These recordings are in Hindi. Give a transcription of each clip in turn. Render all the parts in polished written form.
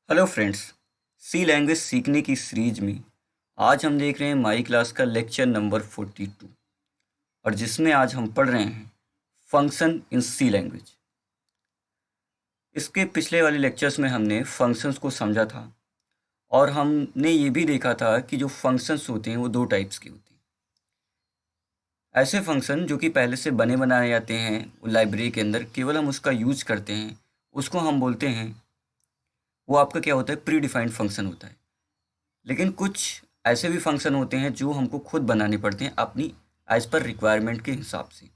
Hello friends. सी लैंग्वेज सीखने की सीरीज में आज हम देख रहे हैं माई क्लास का लेक्चर नंबर 42 और जिसमें आज हम पढ़ रहे हैं फंक्शन इन सी लैंग्वेज। इसके पिछले वाले लेक्चर्स में हमने फंक्शंस को समझा था और हमने ये भी देखा था कि जो फंक्शंस होते हैं वो दो टाइप्स के होते हैं। ऐसे फंक्शन जो कि पहले से बने बनाए जाते हैं वो लाइब्रेरी के अंदर, केवल हम उसका यूज करते हैं, उसको हम बोलते हैं, वो आपका क्या होता है, प्री डिफाइंड फंक्शन होता है। लेकिन कुछ ऐसे भी फंक्शन होते हैं जो हमको खुद बनाने पड़ते हैं अपनी एज पर रिक्वायरमेंट के हिसाब से।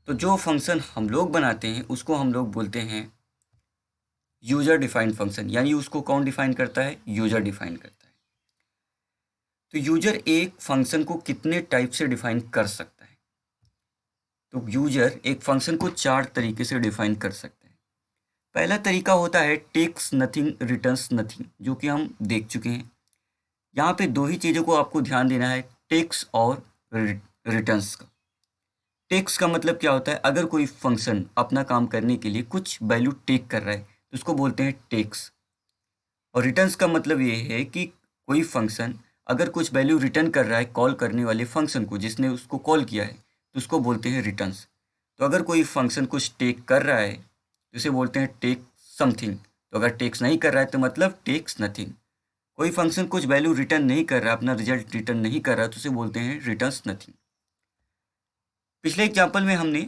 तो जो फंक्शन हम लोग बनाते हैं उसको हम लोग बोलते हैं यूजर डिफाइंड फंक्शन, यानी उसको कौन डिफाइन करता है, यूजर डिफाइन करता है। तो यूजर एक फंक्शन को कितने टाइप से डिफाइन कर सकता है? तो यूजर एक फंक्शन को चार तरीके से डिफाइन कर सकता है। पहला तरीका होता है टेक्स नथिंग रिटर्न्स नथिंग, जो कि हम देख चुके हैं। यहाँ पे दो ही चीज़ों को आपको ध्यान देना है, टेक्स और रिटर्न्स का। टेक्स का मतलब क्या होता है, अगर कोई फंक्शन अपना काम करने के लिए कुछ वैल्यू टेक कर रहा है तो उसको बोलते हैं टेक्स। और रिटर्न्स का मतलब ये है कि कोई फंक्शन अगर कुछ वैल्यू रिटर्न कर रहा है कॉल करने वाले फंक्शन को, जिसने उसको कॉल किया है, तो उसको बोलते हैं रिटर्न्स। तो अगर कोई फंक्शन कुछ टेक कर रहा है तो उसे बोलते हैं टेक समथिंग। तो अगर टेक्स नहीं कर रहा है तो मतलब टेक्स नथिंग। कोई फंक्शन कुछ वैल्यू रिटर्न नहीं कर रहा, अपना रिजल्ट रिटर्न नहीं कर रहा, तो उसे बोलते हैं रिटर्न्स नथिंग। पिछले एग्जाम्पल में हमने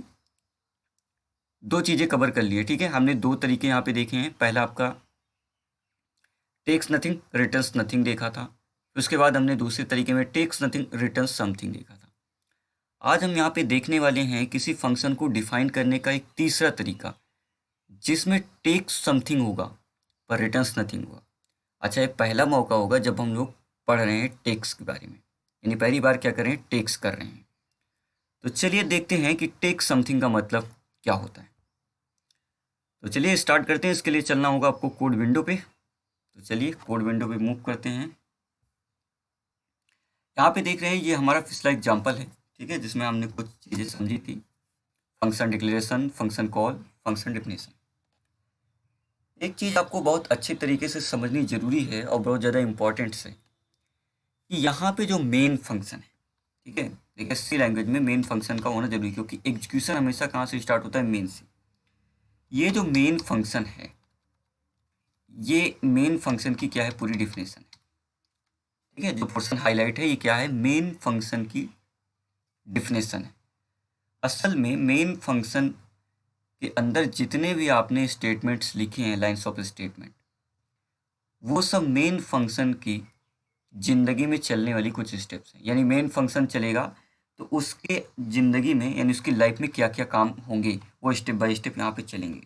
दो चीज़ें कवर कर ली है, ठीक है। हमने दो तरीके यहाँ पे देखे हैं। पहला आपका टेक्स नथिंग रिटर्न्स नथिंग देखा था, उसके बाद हमने दूसरे तरीके में टेक्स नथिंग रिटर्न्स समथिंग देखा था। आज हम यहाँ पे देखने वाले हैं किसी फंक्शन को डिफाइन करने का एक तीसरा तरीका, जिसमें टेक्स समथिंग होगा पर रिटर्न्स नथिंग होगा। अच्छा, ये पहला मौका होगा जब हम लोग पढ़ रहे हैं टेक्स के बारे में, यानी पहली बार क्या कर रहे हैं, टेक्स कर रहे हैं। तो चलिए देखते हैं कि टेक समथिंग का मतलब क्या होता है। तो चलिए स्टार्ट करते हैं। इसके लिए चलना होगा आपको कोड विंडो पे। तो चलिए कोड विंडो पे मूव करते हैं। यहाँ पे देख रहे हैं ये हमारा पिछला एग्जाम्पल है, ठीक है, जिसमें हमने कुछ चीज़ें समझी थी। Function declaration, function call, function definition. एक चीज़ आपको बहुत अच्छे तरीके से समझनी जरूरी है और बहुत ज़्यादा इंपॉर्टेंट है कि यहाँ पे जो मेन फंक्शन है, ठीक है, देखिए सी लैंग्वेज में मेन फंक्शन का होना जरूरी है, क्योंकि एग्जीक्यूशन हमेशा कहाँ से स्टार्ट होता है, मेन से। ये जो मेन फंक्शन है, ये मेन फंक्शन की क्या है, पूरी डिफिनेशन है, ठीक है। जो पोर्शन हाईलाइट है ये क्या है, मेन फंक्शन की डिफिनेशन है। असल में मेन फंक्शन के अंदर जितने भी आपने स्टेटमेंट्स लिखे हैं, लाइंस ऑफ स्टेटमेंट, वो सब मेन फंक्शन की जिंदगी में चलने वाली कुछ स्टेप्स हैं। यानी मेन फंक्शन चलेगा तो उसके ज़िंदगी में, यानी उसकी लाइफ में क्या क्या काम होंगे वो स्टेप बाय स्टेप यहाँ पे चलेंगे।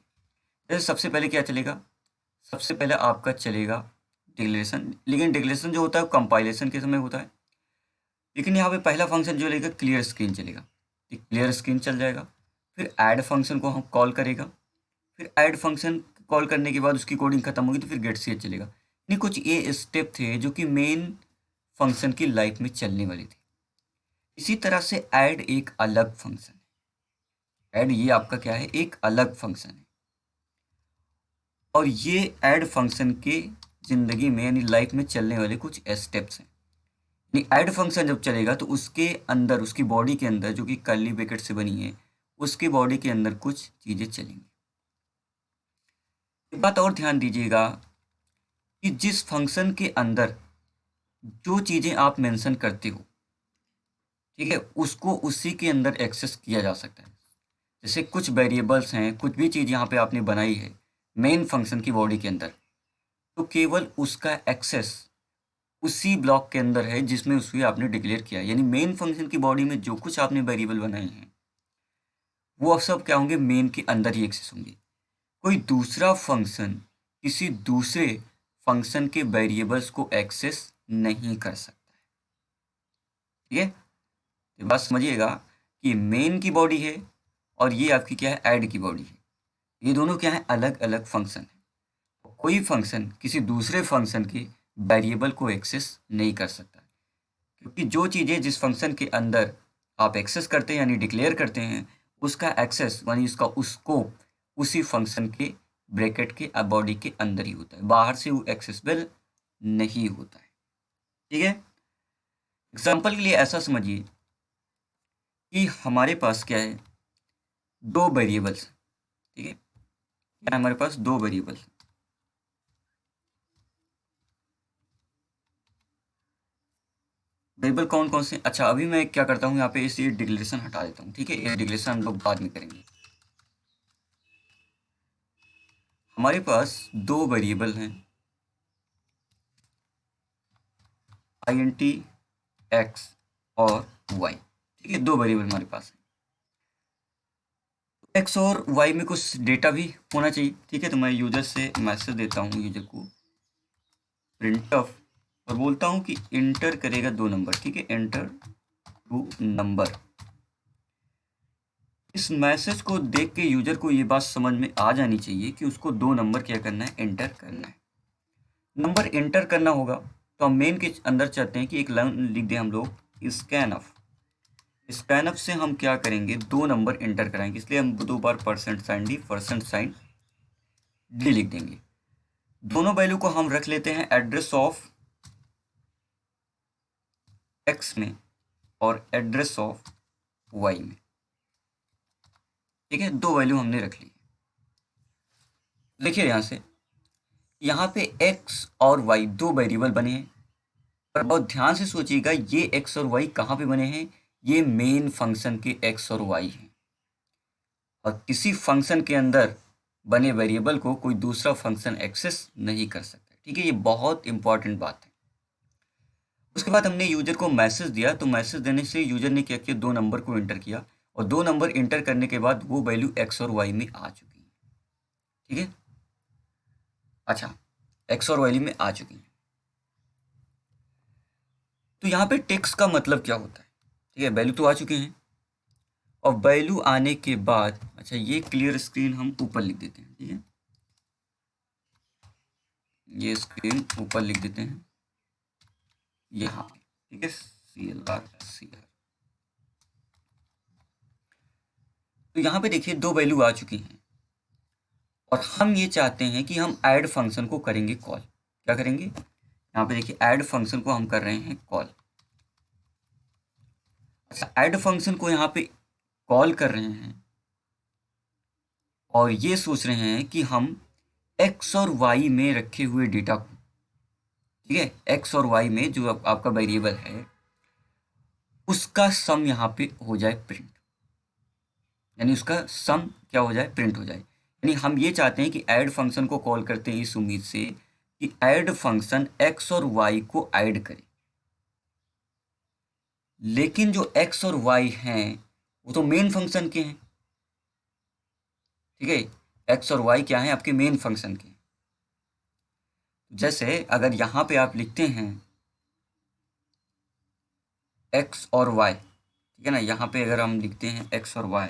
जैसे सबसे पहले क्या चलेगा, सबसे पहले आपका चलेगा डिक्लेरेशन। लेकिन डिक्लेरेशन जो होता है वो कंपाइलेशन के समय होता है। लेकिन यहाँ पे पहला फंक्शन जो लेगा क्लियर स्क्रीन चलेगा, क्लियर स्क्रीन चल जाएगा। फिर ऐड फंक्शन को हम कॉल करेगा। फिर ऐड फंक्शन कॉल करने के बाद उसकी कोडिंग खत्म होगी तो फिर गेट सी चलेगा। नहीं, कुछ ये स्टेप थे जो कि मेन फंक्शन की लाइफ में चलने वाली थी। इसी तरह से ऐड एक अलग फंक्शन है। ऐड ये आपका क्या है, एक अलग फंक्शन है। और ये ऐड फंक्शन के ज़िंदगी में यानी लाइफ में चलने वाले कुछ स्टेप्स हैं। यानी ऐड फंक्शन जब चलेगा तो उसके अंदर, उसकी बॉडी के अंदर, जो कि कर्ली ब्रैकेट से बनी है, उसकी बॉडी के अंदर कुछ चीज़ें चलेंगी। एक बात और ध्यान दीजिएगा कि जिस फंक्शन के अंदर जो चीज़ें आप मेंशन करते हो, ठीक है, उसको उसी के अंदर एक्सेस किया जा सकता है। जैसे कुछ वेरिएबल्स हैं, कुछ भी चीज़ यहाँ पे आपने बनाई है मेन फंक्शन की बॉडी के अंदर, तो केवल उसका एक्सेस उसी ब्लॉक के अंदर है जिसमें उसमें आपने डिक्लेयर किया है। यानी मेन फंक्शन की बॉडी में जो कुछ आपने वेरिएबल बनाए हैं वो सब क्या होंगे, मेन के अंदर ही एक्सेस होंगे। कोई दूसरा फंक्शन किसी दूसरे फंक्शन के वेरिएबल्स को एक्सेस नहीं कर सकता है, ठीक है। तो बस समझिएगा कि मेन की बॉडी है और ये आपकी क्या है, ऐड की बॉडी है। ये दोनों क्या है, अलग अलग फंक्शन है। कोई फंक्शन किसी दूसरे फंक्शन के वेरिएबल को एक्सेस नहीं कर सकता, क्योंकि जो चीज़ें जिस फंक्शन के अंदर आप एक्सेस करते हैं यानी डिक्लेयर करते हैं, उसका एक्सेस यानी उसका स्कोप उसी फंक्शन के ब्रैकेट के बॉडी के अंदर ही होता है, बाहर से वो एक्सेसिबल नहीं होता है। ठीक है, एग्जाम्पल के लिए ऐसा समझिए कि हमारे पास क्या है, दो वेरिएबल्स। ठीक है, क्या है हमारे पास, दो वेरिएबल्स। वेरिएबल कौन कौन से, अच्छा अभी मैं क्या करता हूँ, यहाँ पे इस डिक्लेरेशन हटा देता हूँ। ठीक है, ये डिक्लेरेशन हम लोग बाद में करेंगे। हमारे पास दो वेरिएबल हैं, int x और y। ठीक है, दो वेरिएबल हमारे पास है। x और y में कुछ डेटा भी होना चाहिए। ठीक है, तो मैं यूजर से मैसेज देता हूँ, यूजर को प्रिंट ऑफ, और बोलता हूँ कि इंटर करेगा दो नंबर। ठीक है, एंटर टू नंबर। इस मैसेज को देख के यूजर को ये बात समझ में आ जानी चाहिए कि उसको दो नंबर क्या करना है, एंटर करना है। नंबर एंटर करना होगा तो हम मेन के अंदर चाहते हैं कि एक लाइन लिख दें हम लोग, स्कैन ऑफ। स्कैन ऑफ से हम क्या करेंगे, दो नंबर एंटर कराएंगे, इसलिए हम दो बार %d %d लिख देंगे। दोनों वैल्यू को हम रख लेते हैं एड्रेस ऑफ x में और एड्रेस ऑफ y में। ठीक है, दो वैल्यू हमने रख ली। देखिए यहाँ से, यहाँ पे x और y दो वेरिएबल बने हैं, पर बहुत ध्यान से सोचिएगा, ये x और y कहाँ पे बने हैं, ये मेन फंक्शन के x और y हैं। और किसी फंक्शन के अंदर बने वेरिएबल को कोई दूसरा फंक्शन एक्सेस नहीं कर सकता। ठीक है, ये बहुत इंपॉर्टेंट बात है। उसके बाद हमने यूजर को मैसेज दिया, तो मैसेज देने से यूजर ने क्या किया, दो नंबर को एंटर किया, और दो नंबर एंटर करने के बाद वो वैल्यू x और y में आ चुकी है। ठीक है, अच्छा x और y में आ चुकी है। तो यहाँ पे टेक्स्ट का मतलब क्या होता है, ठीक है, वैल्यू तो आ चुके हैं, और वैल्यू आने के बाद, अच्छा ये क्लियर स्क्रीन हम ऊपर लिख देते हैं। ठीक है, ये स्क्रीन ऊपर लिख देते हैं यहाँ। ठीक है, CLR। तो यहाँ पे देखिए दो वैल्यू आ चुकी हैं, और हम ये चाहते हैं कि हम ऐड फंक्शन को करेंगे कॉल। क्या करेंगे, यहाँ पे देखिए ऐड फंक्शन को हम कर रहे हैं कॉल। अच्छा, ऐड फंक्शन को यहाँ पे कॉल कर रहे हैं, और ये सोच रहे हैं कि हम x और y में रखे हुए डेटा को, ठीक है, x और y में जो आपका वेरिएबल है उसका सम यहाँ पे हो जाए प्रिंट, यानी उसका सम क्या हो जाए, प्रिंट हो जाए। यानी हम ये चाहते हैं कि ऐड फंक्शन को कॉल करते हैं इस उम्मीद से कि ऐड फंक्शन x और y को ऐड करे, लेकिन जो x और y हैं वो तो मेन फंक्शन के हैं। ठीक है, x और y क्या है, आपके मेन फंक्शन के। जैसे अगर यहाँ पे आप लिखते हैं x और y, ठीक है ना, यहाँ पे अगर हम लिखते हैं x और y,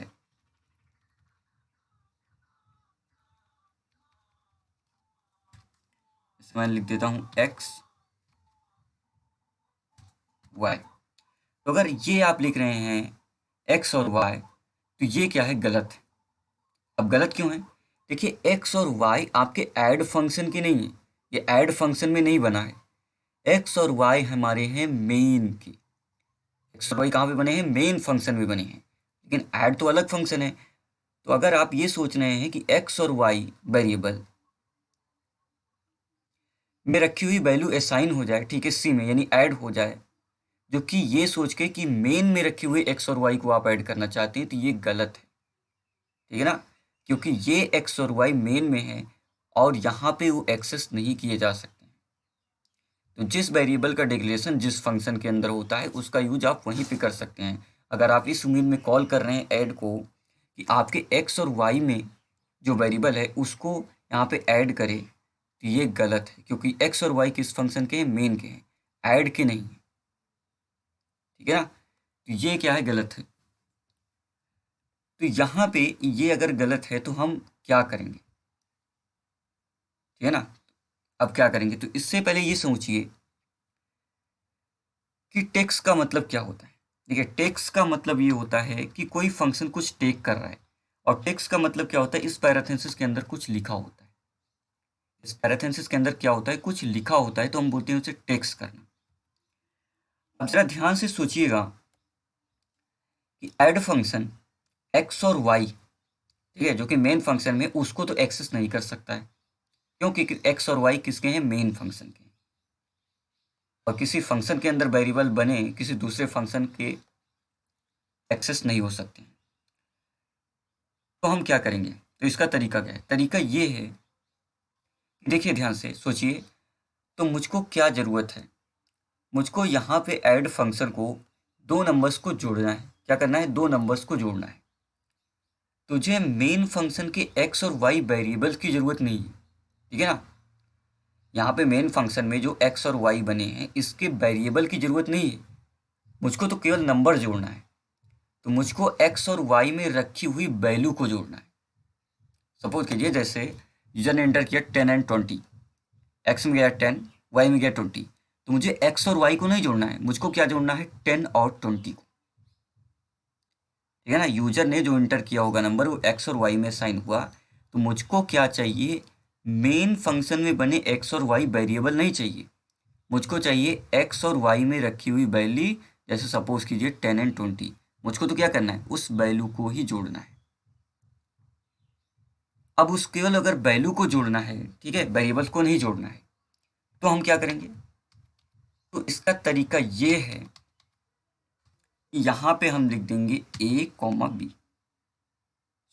इसमें मैं लिख देता हूँ x y। तो अगर ये आप लिख रहे हैं x और y, तो ये क्या है, गलत है। अब गलत क्यों है, देखिए x और y आपके ऐड फंक्शन के नहीं है, ये ऐड फंक्शन में नहीं बना है। x और y हमारे हैं मेन के। x और y कहाँ पे बने हैं, मेन फंक्शन में बने हैं, लेकिन ऐड तो अलग फंक्शन है। तो अगर आप ये सोच रहे हैं कि x और y वेरिएबल में रखी हुई वैल्यू असाइन हो जाए, ठीक है, सी में, यानी ऐड हो जाए, जो कि ये सोच के कि मेन में रखे हुए x और y को आप ऐड करना चाहते हैं, तो ये गलत है। ठीक है ना, क्योंकि ये x और y मेन में है और यहाँ पे वो एक्सेस नहीं किए जा सकते हैं। तो जिस वेरिएबल का डिक्लेरेशन जिस फंक्शन के अंदर होता है उसका यूज आप वहीं पे कर सकते हैं। अगर आप इस उम्मीद में कॉल कर रहे हैं ऐड को कि आपके x और y में जो वेरिएबल है उसको यहाँ पे ऐड करे, तो ये गलत है, क्योंकि x और y किस फंक्शन के हैं, मेन के हैं, ऐड के नहीं है। ठीक है ना, तो ये क्या है, गलत है। तो यहाँ पे ये अगर गलत है तो हम क्या करेंगे, ठीक है ना, अब क्या करेंगे, तो इससे पहले ये सोचिए कि टेक्स्ट का मतलब क्या होता है। देखिए टेक्स्ट का मतलब ये होता है कि कोई फंक्शन कुछ टेक कर रहा है, और टेक्स्ट का मतलब क्या होता है, इस पैराथेसिस के अंदर कुछ लिखा होता है। इस पैराथेसिस के अंदर क्या होता है, कुछ लिखा होता है तो हम बोलते हैं उसे टेक्स्ट करना। अब जरा ध्यान से सोचिएगा कि ऐड फंक्शन एक्स और वाई, ठीक है, जो कि मेन फंक्शन में, उसको तो एक्सेस नहीं कर सकता है, क्योंकि एक्स और वाई किसके हैं, मेन फंक्शन के हैं। और किसी फंक्शन के अंदर वेरिएबल बने किसी दूसरे फंक्शन के एक्सेस नहीं हो सकते हैं। तो हम क्या करेंगे, तो इसका तरीका क्या है, तरीका ये है, देखिए ध्यान से सोचिए, तो मुझको क्या ज़रूरत है, मुझको यहाँ पे ऐड फंक्शन को दो नंबर्स को जोड़ना है। क्या करना है, दो नंबर्स को जोड़ना है। तुझे मेन फंक्शन के एक्स और वाई वेरिएबल्स की ज़रूरत नहीं है, ठीक है ना। यहाँ पे मेन फंक्शन में जो एक्स और वाई बने हैं इसके वेरिएबल की ज़रूरत नहीं है, मुझको तो केवल नंबर जोड़ना है। तो मुझको एक्स और वाई में रखी हुई वैल्यू को जोड़ना है। सपोज कीजिए जैसे यूजर ने एंटर किया 10 एंड 20, एक्स में गया 10, वाई में गया 20, तो मुझे एक्स और वाई को नहीं जोड़ना है, मुझको क्या जोड़ना है, 10 और 20 को, ठीक है ना। यूजर ने जो एंटर किया होगा नंबर वो एक्स और वाई में साइन हुआ, तो मुझको क्या चाहिए, मेन फंक्शन में बने एक्स और वाई वेरिएबल नहीं चाहिए, मुझको चाहिए एक्स और वाई में रखी हुई वैल्यू। जैसे सपोज कीजिए 10 एंड 20, मुझको तो क्या करना है, उस वैल्यू को ही जोड़ना है। अब उस केवल अगर वैल्यू को जोड़ना है, ठीक है, वेरिएबल को नहीं जोड़ना है, तो हम क्या करेंगे, तो इसका तरीका ये है कि यहाँ पे हम लिख देंगे A comma B,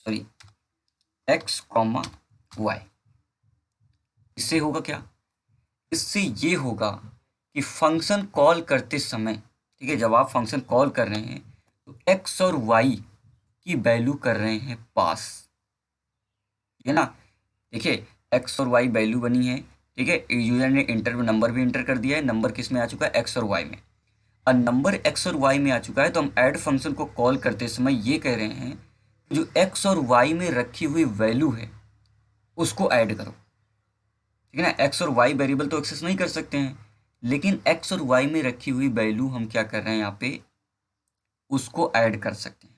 sorry X comma Y. इससे होगा क्या, इससे ये होगा कि फंक्शन कॉल करते समय, ठीक है, जब आप फंक्शन कॉल कर रहे हैं तो एक्स और वाई की वैल्यू कर रहे हैं पास, ठीक है ना। देखिए एक्स और वाई वैल्यू बनी है, ठीक है, यूजर ने नंबर भी इंटर कर दिया है, नंबर किस में आ चुका है, एक्स और वाई में। और नंबर एक्स और वाई में आ चुका है, तो हम ऐड फंक्शन को कॉल करते समय ये कह रहे हैं कि जो एक्स और वाई में रखी हुई वैल्यू है उसको ऐड करो, ठीक है ना। एक्स और वाई वेरिएबल तो एक्सेस नहीं कर सकते हैं, लेकिन एक्स और वाई में रखी हुई वैल्यू हम क्या कर रहे हैं यहाँ पे, उसको ऐड कर सकते हैं।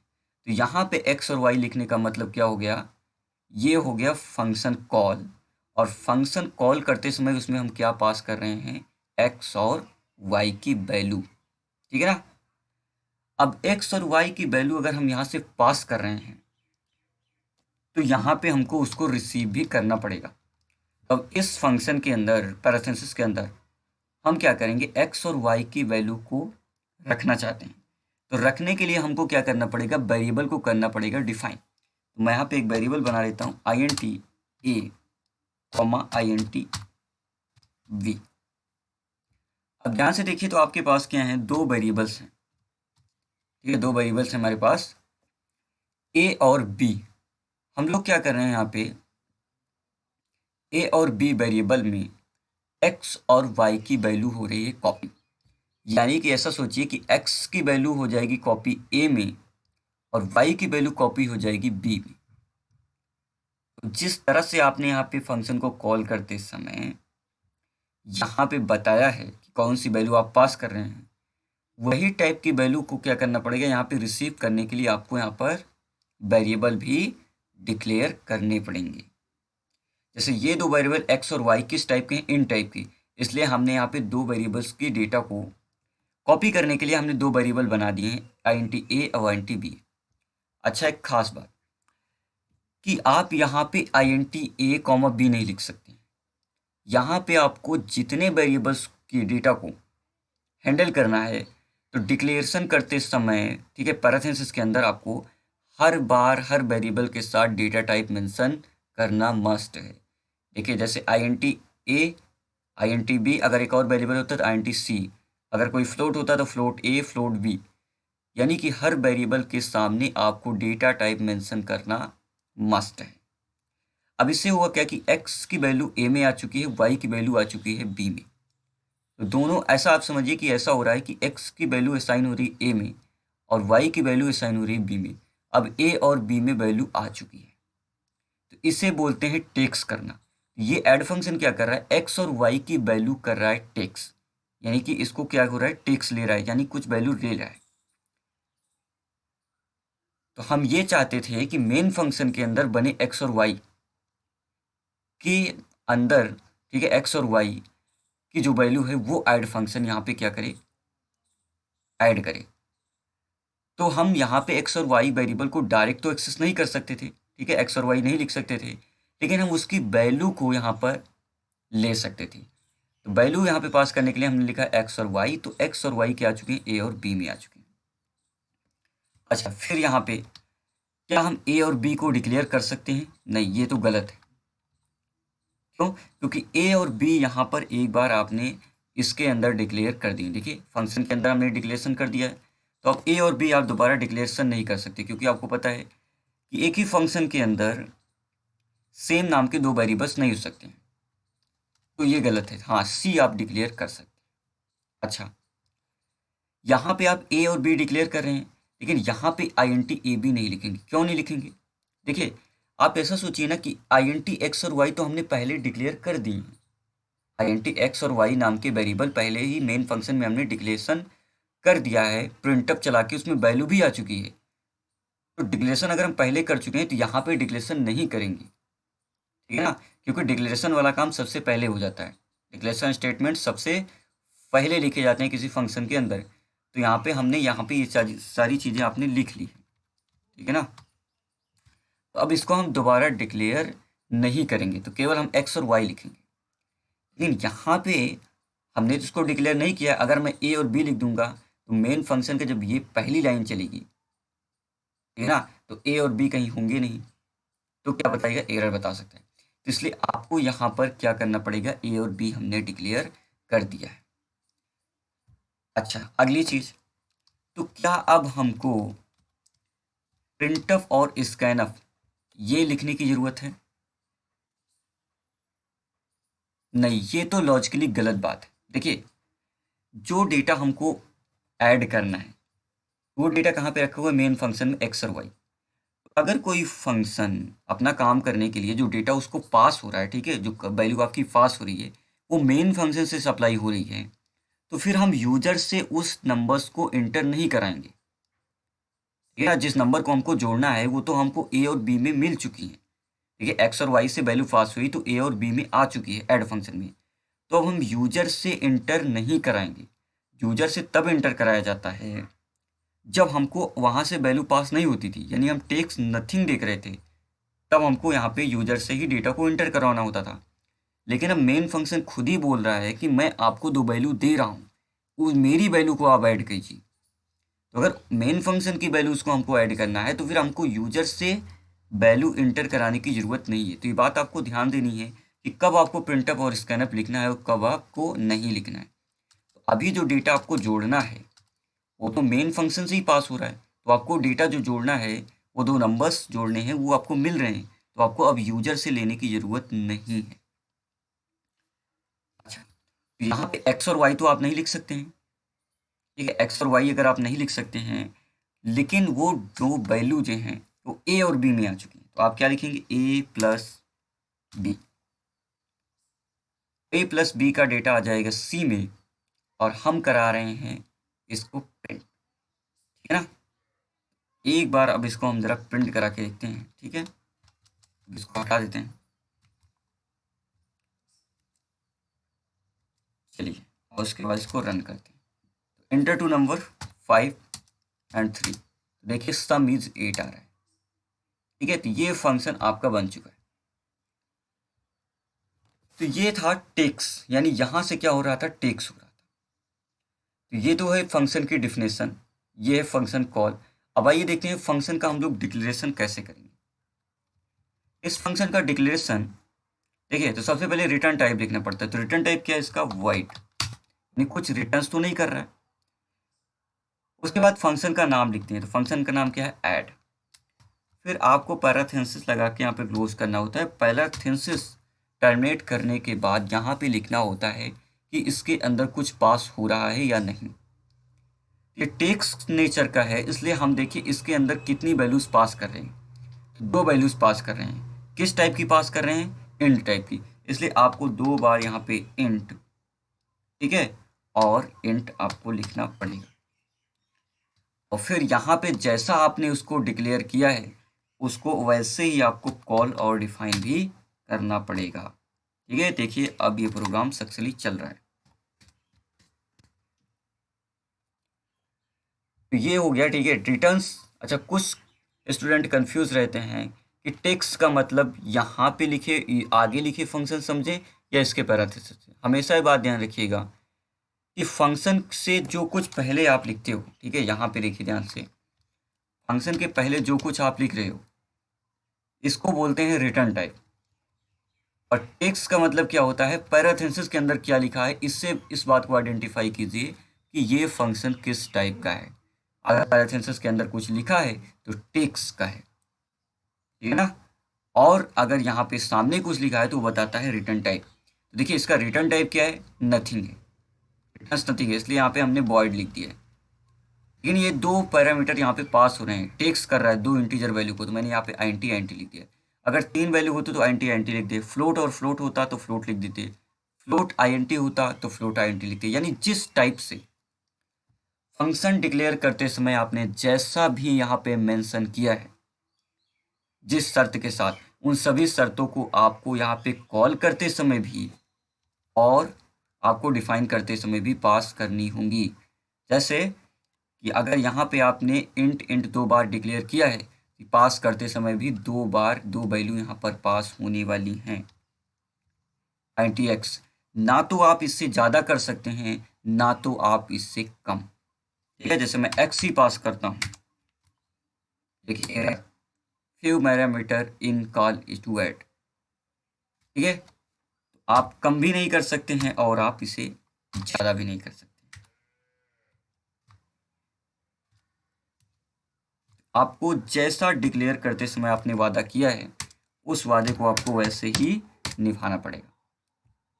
तो यहाँ पे एक्स और वाई लिखने का मतलब क्या हो गया, ये हो गया फंक्शन कॉल, और फंक्शन कॉल करते समय उसमें हम क्या पास कर रहे हैं, एक्स और वाई की वैल्यू, ठीक है ना। अब एक्स और वाई की वैल्यू अगर हम यहाँ से पास कर रहे हैं तो यहाँ पे हमको उसको रिसीव भी करना पड़ेगा। अब इस फंक्शन के अंदर, पैरेंथेसिस के अंदर, हम क्या करेंगे, एक्स और वाई की वैल्यू को रखना चाहते हैं, तो रखने के लिए हमको क्या करना पड़ेगा, वेरिएबल को करना पड़ेगा डिफाइन। तो मैं यहाँ पे एक वेरिएबल बना लेता हूँ, I N T A comma I N T V. अब ध्यान से देखिए तो आपके पास क्या है, दो वेरिएबल्स हैं, ठीक है, दो वेरिएबल्स हैं हमारे पास, ए और बी। हम लोग क्या कर रहे हैं यहाँ पे, ए और बी वेरिएबल में एक्स और वाई की वैल्यू हो रही है कॉपी। यानी कि ऐसा सोचिए कि एक्स की वैल्यू हो जाएगी कॉपी ए में और वाई की वैल्यू कॉपी हो जाएगी बी में। तो जिस तरह से आपने यहाँ पे फंक्शन को कॉल करते समय यहाँ पे बताया है कि कौन सी वैल्यू आप पास कर रहे हैं, वही टाइप की वैल्यू को क्या करना पड़ेगा, यहाँ पे रिसीव करने के लिए आपको यहाँ पर वेरिएबल भी डिक्लेयर करने पड़ेंगे। जैसे ये दो वेरिएबल एक्स और वाई किस टाइप के हैं, इन टाइप की, इसलिए हमने यहाँ पे दो वेरिएबल्स की डेटा को कॉपी करने के लिए हमने दो वेरिएबल बना दिए हैं, आई एन टी ए और आई एन टी बी। अच्छा, एक खास बात कि आप यहाँ पे I N T A comma B नहीं लिख सकते। यहाँ पे आपको जितने वेरिएबल्स की डेटा को हैंडल करना है, तो डिक्लेरेशन करते समय, ठीक है, पैरेंथेसिस के अंदर आपको हर बार हर वेरिएबल के साथ डेटा टाइप मेंशन करना मस्ट है। देखिए जैसे I N T A, I N T B, अगर एक और वेरिएबल होता है तो आई एन टी सी, अगर कोई फ्लोट होता है तो फ्लोट ए फ्लोट बी, यानी कि हर वेरिएबल के सामने आपको डेटा टाइप मेंशन करना मस्ट है। अब इससे हुआ क्या कि x की वैल्यू a में आ चुकी है, y की वैल्यू आ चुकी है b में। तो दोनों, ऐसा आप समझिए कि ऐसा हो रहा है कि x की वैल्यू असाइन हो रही है a में और y की वैल्यू असाइन हो रही है b में। अब a और b में वैल्यू आ चुकी है, तो इसे बोलते हैं टेक्स करना। ये ऐड फंक्शन क्या कर रहा है, x और y की वैल्यू कर रहा है टेक्स, यानी कि इसको क्या हो रहा है, टेक्स ले रहा है, यानी कुछ वैल्यू ले रहा है। तो हम ये चाहते थे कि मेन फंक्शन के अंदर बने x और y कि अंदर, ठीक है, एक्स और वाई की जो वैल्यू है वो ऐड फंक्शन यहाँ पे क्या करे, ऐड करे। तो हम यहाँ पे एक्स और वाई वेरिएबल को डायरेक्ट तो एक्सेस नहीं कर सकते थे, ठीक है, एक्स और वाई नहीं लिख सकते थे, लेकिन हम उसकी वैल्यू को यहाँ पर ले सकते थे। तो वैल्यू यहाँ पे पास करने के लिए हमने लिखा एक्स और वाई, तो एक्स और वाई क्या आ चुके हैं, ए और बी में आ चुके हैं। अच्छा, फिर यहाँ पे क्या हम ए और बी को डिक्लेयर कर सकते हैं? नहीं, ये तो गलत है। क्यों? क्योंकि ए और बी यहाँ पर एक बार आपने इसके अंदर डिक्लेयर कर दिए, देखिए फंक्शन के अंदर हमने डिक्लेरेशन कर दिया है, तो अब ए और बी आप दोबारा डिक्लेरेशन नहीं कर सकते, क्योंकि आपको पता है कि एक ही फंक्शन के अंदर सेम नाम के दो वेरिएबल्स नहीं हो सकते हैं, तो ये गलत है। हाँ, सी आप डिक्लेयर कर सकते हैं। अच्छा, यहाँ पे आप ए और बी डिक्लेयर कर रहे हैं, लेकिन यहाँ पे I N T A B नहीं लिखेंगे। क्यों नहीं लिखेंगे? देखिए, आप ऐसा सोचिए ना कि आई एन टी एक्स और वाई तो हमने पहले डिक्लेयर कर दी हैं। आई एन टी एक्स और वाई नाम के वेरिएबल पहले ही मेन फंक्शन में हमने डिक्लेरेशन कर दिया है, प्रिंटअप चला के उसमें वैल्यू भी आ चुकी है। तो डिक्लेरेशन अगर हम पहले कर चुके हैं तो यहाँ पे डिक्लेरेशन नहीं करेंगे, ठीक है ना, क्योंकि डिक्लेरेशन वाला काम सबसे पहले हो जाता है। डिक्लेरेशन स्टेटमेंट सबसे पहले लिखे जाते हैं किसी फंक्शन के अंदर। तो यहाँ पे हमने यहाँ पे ये सारी चीज़ें आपने लिख ली, ठीक है ना। तो अब इसको हम दोबारा डिक्लेयर नहीं करेंगे, तो केवल हम एक्स और वाई लिखेंगे। लेकिन यहाँ पे हमने तो इसको डिक्लेयर नहीं किया। अगर मैं ए और बी लिख दूंगा तो मेन फंक्शन का जब ये पहली लाइन चलेगी, ठीक है ना, तो ए और बी कहीं होंगे नहीं, तो क्या बताएगा, एरर बता सकता है। तो इसलिए आपको यहाँ पर क्या करना पड़ेगा, ए और बी हमने डिक्लेयर कर दिया है। अच्छा, अगली चीज, तो क्या अब हमको प्रिंटफ और स्कैनफ ये लिखने की जरूरत है? नहीं, ये तो लॉजिकली गलत बात है। देखिए, जो डेटा हमको ऐड करना है वो डेटा कहाँ पे रखा हुआ है, मेन फंक्शन में एक्स और वाई। अगर कोई फंक्शन अपना काम करने के लिए जो डेटा उसको पास हो रहा है, ठीक है, जो वैल्यू आपकी पास हो रही है वो मेन फंक्शन से सप्लाई हो रही है, तो फिर हम यूजर से उस नंबर्स को इंटर नहीं कराएंगे। ठीक है ना, जिस नंबर को हमको जोड़ना है वो तो हमको ए और बी में मिल चुकी है, ठीक है, एक्स और वाई से वैल्यू पास हुई तो ए और बी में आ चुकी है ऐड फंक्शन में। तो अब हम यूजर से इंटर नहीं कराएंगे। यूजर से तब इंटर कराया जाता है जब हमको वहां से वैल्यू पास नहीं होती थी, यानी हम टेक्स्ट नथिंग देख रहे थे, तब हमको यहाँ पे यूजर से ही डेटा को इंटर करवाना होता था। लेकिन अब मेन फंक्शन खुद ही बोल रहा है कि मैं आपको दो वैल्यू दे रहा हूँ, उस मेरी वैल्यू को आप ऐड कीजिए। तो अगर मेन फंक्शन की वैल्यूज़ को हमको ऐड करना है तो फिर हमको यूजर से वैल्यू इंटर कराने की ज़रूरत नहीं है। तो ये बात आपको ध्यान देनी है कि कब आपको प्रिंटअप और स्कैनअप लिखना है और कब आपको नहीं लिखना है। तो अभी जो डेटा आपको जोड़ना है वो तो मेन फंक्शन से ही पास हो रहा है, तो आपको डेटा जो जोड़ना है वो दो नंबर्स जोड़ने हैं, वो आपको मिल रहे हैं, तो आपको अब यूजर से लेने की ज़रूरत नहीं है। अच्छा, तो यहाँ पे एक्स और वाई तो आप नहीं लिख सकते हैं, ठीक है, एक्स और वाई अगर आप नहीं लिख सकते हैं, लेकिन वो दो वैल्यू जो हैं वो ए और बी में आ चुकी हैं, तो आप क्या लिखेंगे, ए प्लस बी। ए प्लस बी का डेटा आ जाएगा सी में, और हम करा रहे हैं इसको प्रिंट, ठीक है ना। एक बार अब इसको हम जरा प्रिंट करा के देखते हैं, ठीक है, इसको हटा देते हैं। चलिए, और उसके बाद इसको रन करते हैं। तो इंटर टू नंबर 5 एंड 3, देखिए सम इज 8 आ रहा है, ठीक है। तो ये फंक्शन आपका बन चुका है। तो ये था टेक्स, यानी यहां से क्या हो रहा था, टेक्स हो रहा था। तो ये तो है फंक्शन की डिफिनेशन, ये है फंक्शन कॉल। अब आइए देखते हैं फंक्शन का हम लोग डिक्लेरेशन कैसे करेंगे। इस फंक्शन का डिक्लेरेशन, देखिए, तो सबसे पहले रिटर्न टाइप लिखना पड़ता है। तो रिटर्न टाइप क्या है इसका, वॉइड, यानी कुछ रिटर्न्स तो नहीं कर रहा है। उसके बाद फंक्शन का नाम लिखते हैं। तो फंक्शन का नाम क्या है, ऐड। फिर आपको पैराथेसिस लगा के यहाँ पे क्लोज करना होता है। पैराथेसिस टर्मिनेट करने के बाद यहाँ पे लिखना होता है कि इसके अंदर कुछ पास हो रहा है या नहीं। ये टेक्स्ट नेचर का है, इसलिए हम देखिए इसके अंदर कितनी वैल्यूज पास कर रहे हैं। तो दो वैल्यूज पास कर रहे हैं। किस टाइप की पास कर रहे हैं, इंट टाइप की, इसलिए आपको दो बार यहाँ पे इंट, ठीक है, और इंट आपको लिखना पड़ेगा। और फिर यहाँ पे जैसा आपने उसको डिक्लेयर किया है उसको वैसे ही आपको कॉल और डिफाइन भी करना पड़ेगा, ठीक है, देखिए अब ये प्रोग्राम सक्सेसफुली चल रहा है। तो ये हो गया, ठीक है, रिटर्न्स। अच्छा, कुछ स्टूडेंट कंफ्यूज रहते हैं कि टेक्स्ट का मतलब यहाँ पे लिखे, आगे लिखे फंक्शन समझे या इसके पैरेंथेसिस से। हमेशा ये बात ध्यान रखिएगा कि फंक्शन से जो कुछ पहले आप लिखते हो, ठीक है, यहाँ पे देखिए ध्यान से, फंक्शन के पहले जो कुछ आप लिख रहे हो इसको बोलते हैं रिटर्न टाइप। और टेक्स्ट का मतलब क्या होता है, पैरेंथेसिस के अंदर क्या लिखा है, इससे इस बात को आइडेंटिफाई कीजिए कि ये फंक्शन किस टाइप का है। अगर पैरेंथेसिस के अंदर कुछ लिखा है तो टेक्स्ट का है, ठीक है ना। और अगर यहाँ पे सामने कुछ लिखा है तो वो बताता है रिटर्न टाइप। तो देखिए इसका रिटर्न टाइप क्या है, नथिंग है, रिटर्न नथिंग है, इसलिए यहाँ पे हमने वॉइड लिख दिया है। लेकिन ये दो पैरामीटर यहाँ पे पास हो रहे हैं, टेक्स्ट कर रहा है दो इंटीजर वैल्यू को, तो मैंने यहाँ पे आईएनटी आईएनटी लिख दिया। अगर तीन वैल्यू होती तो आईएनटी आईएनटी लिख दे, फ्लोट और फ्लोट होता तो फ्लोट लिख देते, फ्लोट आईएनटी होता तो फ्लोट आईएनटी लिखते। यानी जिस टाइप से फंक्शन डिक्लेयर करते समय आपने जैसा भी यहाँ पे मेंशन किया है, जिस शर्त के साथ, उन सभी शर्तों को आपको यहाँ पे कॉल करते समय भी और आपको डिफाइन करते समय भी पास करनी होंगी। जैसे कि अगर यहाँ पे आपने इंट इंट दो बार डिक्लेयर किया है, कि पास करते समय भी दो बार दो वैल्यू यहाँ पर पास होने वाली हैं। INTX ना तो आप इससे ज़्यादा कर सकते हैं ना तो आप इससे कम, ठीक है। जैसे मैं x ही पास करता हूँ, देखिए few parameter in call is to add, ठीक है। आप कम भी नहीं कर सकते हैं और आप इसे ज़्यादा भी नहीं कर सकते। आपको जैसा डिक्लेयर करते समय आपने वादा किया है उस वादे को आपको वैसे ही निभाना पड़ेगा,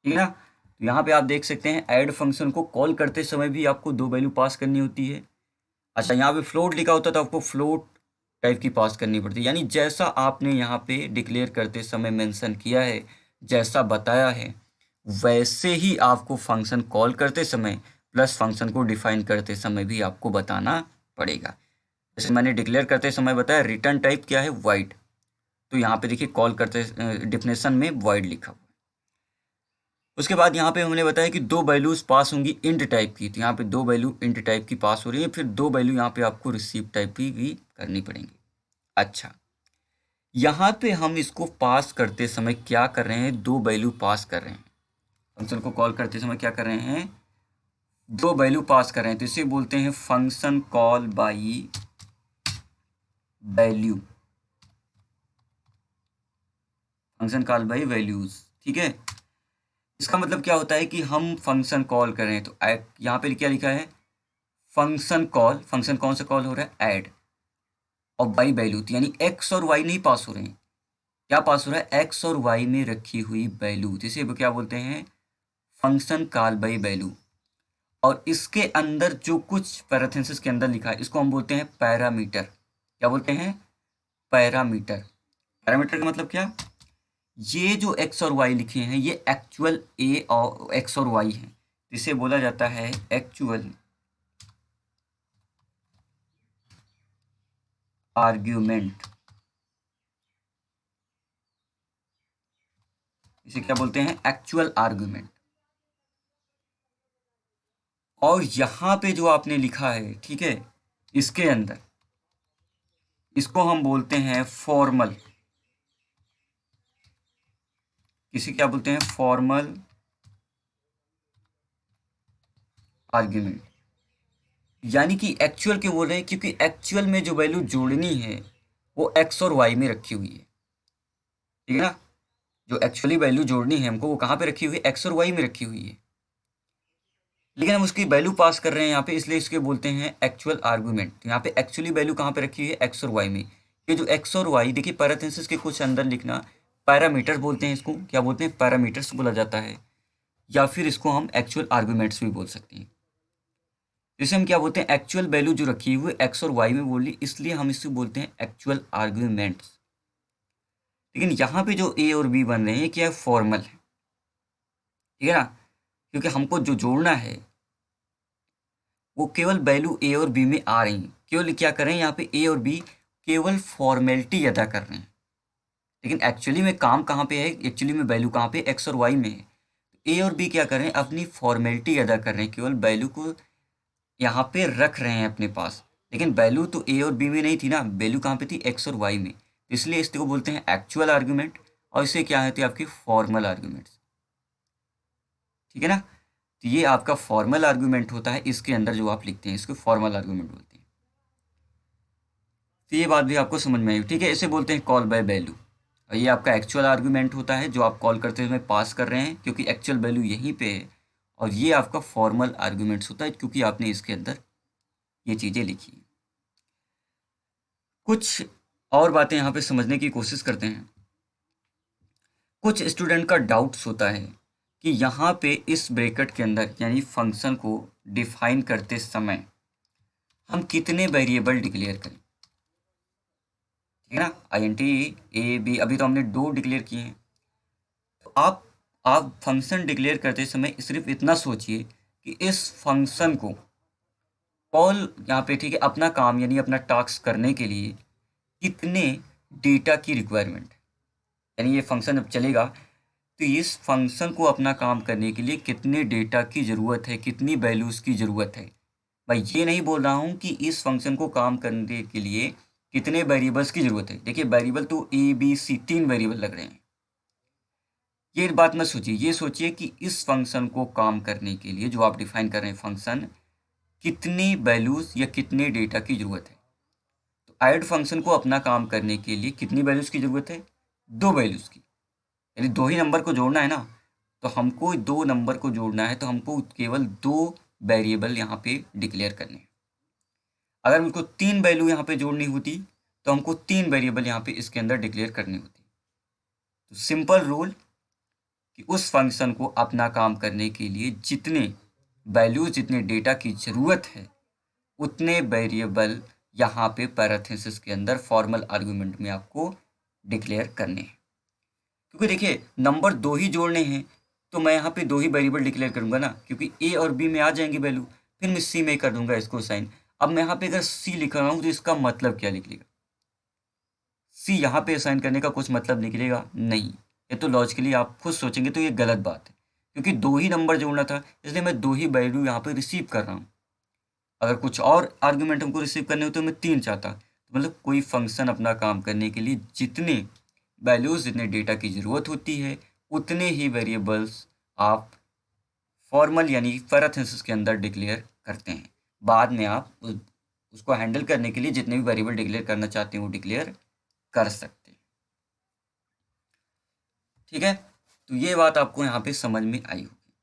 ठीक है ना। तो यहाँ पे आप देख सकते हैं ऐड फंक्शन को कॉल करते समय भी आपको दो वैल्यू पास करनी होती है। अच्छा, यहाँ पे फ्लोट लिखा होता तो आपको फ्लोट टाइप की पास करनी पड़ती है। यानी जैसा आपने यहाँ पे डिक्लेयर करते समय मेंशन किया है, जैसा बताया है, वैसे ही आपको फंक्शन कॉल करते समय प्लस फंक्शन को डिफाइन करते समय भी आपको बताना पड़ेगा। जैसे मैंने डिक्लेयर करते समय बताया रिटर्न टाइप क्या है, वाइड, तो यहाँ पे देखिए कॉल करते डिफिनेशन में वाइड लिखा हुआ है। उसके बाद यहाँ पे हमने बताया कि दो वैल्यूज पास होंगी इंट टाइप की, तो यहाँ पे दो वैल्यू इंट टाइप की पास हो रही है, फिर दो वैल्यू यहाँ पे आपको रिसीव टाइप की भी करनी पड़ेंगी। अच्छा, यहाँ पे हम इसको पास करते समय क्या कर रहे हैं, दो वैल्यू पास कर रहे हैं। फंक्शन को कॉल करते समय क्या कर रहे हैं, दो वैल्यू पास कर रहे हैं, तो इसे बोलते हैं function call by value, function call by values, ठीक है। इसका मतलब क्या होता है कि हम फंक्शन कॉल कर रहे हैं, तो यहाँ पे क्या लिखा है, फंक्शन कॉल, फंक्शन कौन सा कॉल हो रहा है, ऐड, और बाई वैल्यू, तो यानी एक्स और वाई नहीं पास हो रहे हैं, क्या पास हो रहा है, एक्स और वाई में रखी हुई वैल्यू, जिसे वो क्या बोलते हैं, फंक्शन कॉल बाई वैल्यू। और इसके अंदर जो कुछ पैरेंथेसिस के अंदर लिखा है इसको हम बोलते हैं पैरामीटर। क्या बोलते हैं, पैरामीटर। पैरामीटर का मतलब क्या, ये जो एक्स और वाई लिखे हैं ये एक्चुअल ए और एक्स और वाई हैं, इसे बोला जाता है एक्चुअल आर्ग्यूमेंट। इसे क्या बोलते हैं, एक्चुअल आर्ग्यूमेंट। और यहाँ पे जो आपने लिखा है, ठीक है, इसके अंदर इसको हम बोलते हैं फॉर्मल, इसे क्या बोलते हैं, फॉर्मल आर्ग्यूमेंट। यानी कि एक्चुअल क्यों बोल रहे हैं, क्योंकि एक्चुअल में जो वैल्यू जोड़नी है वो एक्स और वाई में रखी हुई है, ठीक है ना। जो एक्चुअली वैल्यू जोड़नी है हमको वो कहाँ पे रखी हुई है, एक्स और वाई में रखी हुई है, लेकिन हम उसकी वैल्यू पास कर रहे हैं यहाँ पे, इसलिए इसके बोलते हैं एक्चुअल आर्गुमेंट। यहाँ पे एक्चुअली वैल्यू कहाँ पे रखी हुई है, एक्स और वाई में। ये जो एक्स और वाई देखिए पैरेंथेसिस के कुछ अंदर लिखना, पैरामीटर बोलते हैं इसको, क्या बोलते हैं, पैरामीटर्स बोला जाता है, या फिर इसको हम एक्चुअल आर्गूमेंट्स भी बोल सकते हैं। इसे हम क्या बोलते हैं, एक्चुअल वैल्यू जो रखी हुई है एक्स और वाई में बोली, इसलिए हम इसको बोलते हैं एक्चुअल आर्ग्यूमेंट्स। लेकिन यहाँ पे जो ए और बी बन रहे हैं क्या है, फॉर्मल है, ठीक है ना, क्योंकि हमको जो जोड़ना है वो केवल वैल्यू ए और बी में आ रही हैं, केवल क्या कर रहे हैं यहाँ पे ए और बी केवल फॉर्मेलिटी अदा कर रहे हैं, लेकिन एक्चुअली में काम कहाँ पे है, एक्चुअली में वैल्यू कहाँ पे, एक्स और वाई में है। ए और बी क्या कर रहे हैं, अपनी फॉर्मेलिटी अदा कर रहे हैं, केवल वैल्यू को यहाँ पे रख रहे हैं अपने पास। लेकिन वैल्यू तो ए और बी में नहीं थी ना, वैल्यू कहाँ पे थी, एक्स और वाई में। इसलिए इसको बोलते हैं एक्चुअल आर्ग्यूमेंट, और इसे क्या होती है आपकी फॉर्मल आर्ग्यूमेंट्स। ठीक है ना। तो ये आपका फॉर्मल आर्ग्यूमेंट होता है, इसके अंदर जो आप लिखते हैं इसको फॉर्मल आर्ग्यूमेंट बोलते हैं। तो ये बात भी आपको समझ में आई, ठीक है। इसे बोलते हैं कॉल बाय वैल्यू। और ये आपका एक्चुअल आर्ग्यूमेंट होता है जो आप कॉल करते समय पास कर रहे हैं, क्योंकि एक्चुअल वैल्यू यहीं पे है। और ये आपका फॉर्मल आर्ग्यूमेंट्स होता है, क्योंकि आपने इसके अंदर ये चीज़ें लिखी हैं। कुछ और बातें यहाँ पे समझने की कोशिश करते हैं। कुछ स्टूडेंट का डाउट्स होता है कि यहाँ पे इस ब्रैकेट के अंदर यानी फंक्शन को डिफाइन करते समय हम कितने वेरिएबल डिक्लेयर करें। ठीक है ना, INT A B अभी तो हमने 2 डिक्लेयर किए हैं। तो आप फंक्शन डिक्लेयर करते समय सिर्फ इतना सोचिए कि इस फंक्शन को कॉल यहाँ पे, ठीक है, अपना काम यानी अपना टास्क करने के लिए कितने डेटा की रिक्वायरमेंट, यानी ये फंक्शन अब चलेगा तो इस फंक्शन को अपना काम करने के लिए कितने डेटा की ज़रूरत है, कितनी वैल्यूज़ की ज़रूरत है। भाई ये नहीं बोल रहा हूँ कि इस फंक्शन को काम करने के लिए कितने वेरिएबल्स की ज़रूरत है। देखिए वेरिएबल तो ABC 3 वेरिएबल लग रहे हैं। ये बात मत सोचिए, ये सोचिए कि इस फंक्शन को काम करने के लिए जो आप डिफाइन कर रहे हैं फंक्शन, कितनी वैल्यूज़ या कितने डेटा की ज़रूरत है। तो ऐड फंक्शन को अपना काम करने के लिए कितनी वैल्यूज़ की ज़रूरत है, 2 वैल्यूज़ की, यानी 2 ही नंबर को जोड़ना है ना। तो हमको 2 नंबर को जोड़ना है, तो हमको केवल 2 वेरिएबल यहाँ पे डिक्लेयर करने हैं। अगर उनको 3 वैल्यू यहाँ पे जोड़नी होती तो हमको 3 वेरिएबल यहाँ पे इसके अंदर डिक्लेयर करनी होती। तो सिंपल रूल कि उस फंक्शन को अपना काम करने के लिए जितने वैल्यूज, जितने डेटा की ज़रूरत है, उतने वेरिएबल यहाँ पे पैरेंथेसिस के अंदर फॉर्मल आर्गुमेंट में आपको डिक्लेयर करने हैं। क्योंकि देखिए नंबर 2 ही जोड़ने हैं, तो मैं यहाँ पे 2 ही वेरिएबल डिक्लेयर करूँगा ना, क्योंकि ए और बी में आ जाएंगी वैल्यू, फिर मैं सी में कर दूंगा इसको साइन। अब मैं यहाँ पे अगर सी लिख रहा हूँ तो इसका मतलब क्या निकलेगा, सी यहाँ पे असाइन करने का कुछ मतलब निकलेगा नहीं। ये तो लॉजिकली आप खुद सोचेंगे तो ये गलत बात है, क्योंकि 2 ही नंबर जोड़ना था, इसलिए मैं 2 ही वैल्यू यहाँ पे रिसीव कर रहा हूँ। अगर कुछ और आर्गुमेंट हमको रिसीव करने हो तो मैं 3 चाहता। तो मतलब कोई फंक्शन अपना काम करने के लिए जितने वैल्यूज, जितने डेटा की ज़रूरत होती है, उतने ही वेरिएबल्स आप फॉर्मल यानी पैरेंथेसिस के अंदर डिक्लेयर करते हैं। बाद में आप उसको हैंडल करने के लिए जितने भी वेरिएबल डिक्लेयर करना चाहते हैं वो डिक्लेयर कर सकते हैं। ठीक है, तो ये बात आपको यहाँ पे समझ में आई होगी।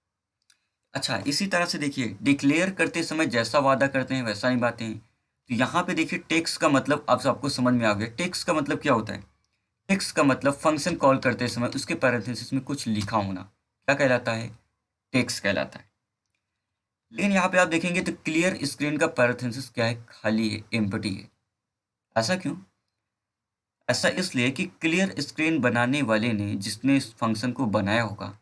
अच्छा, इसी तरह से देखिए डिक्लेयर करते समय जैसा वादा करते हैं वैसा निभाते हैं। तो यहाँ पे देखिए टेक्स्ट का मतलब अब सबको समझ में आ गया। टेक्स्ट का मतलब क्या होता है, टेक्स्ट का मतलब फंक्शन कॉल करते समय उसके पैरेंथेसिस में कुछ लिखा होना, क्या कहलाता है, टेक्स्ट कहलाता है। लेकिन यहाँ पे आप देखेंगे तो क्लियर स्क्रीन का पैरेंथेसिस क्या है, खाली है, एम्प्टी है। ऐसा क्यों, ऐसा इसलिए कि क्लियर स्क्रीन बनाने वाले ने, जिसने इस फंक्शन को बनाया होगा,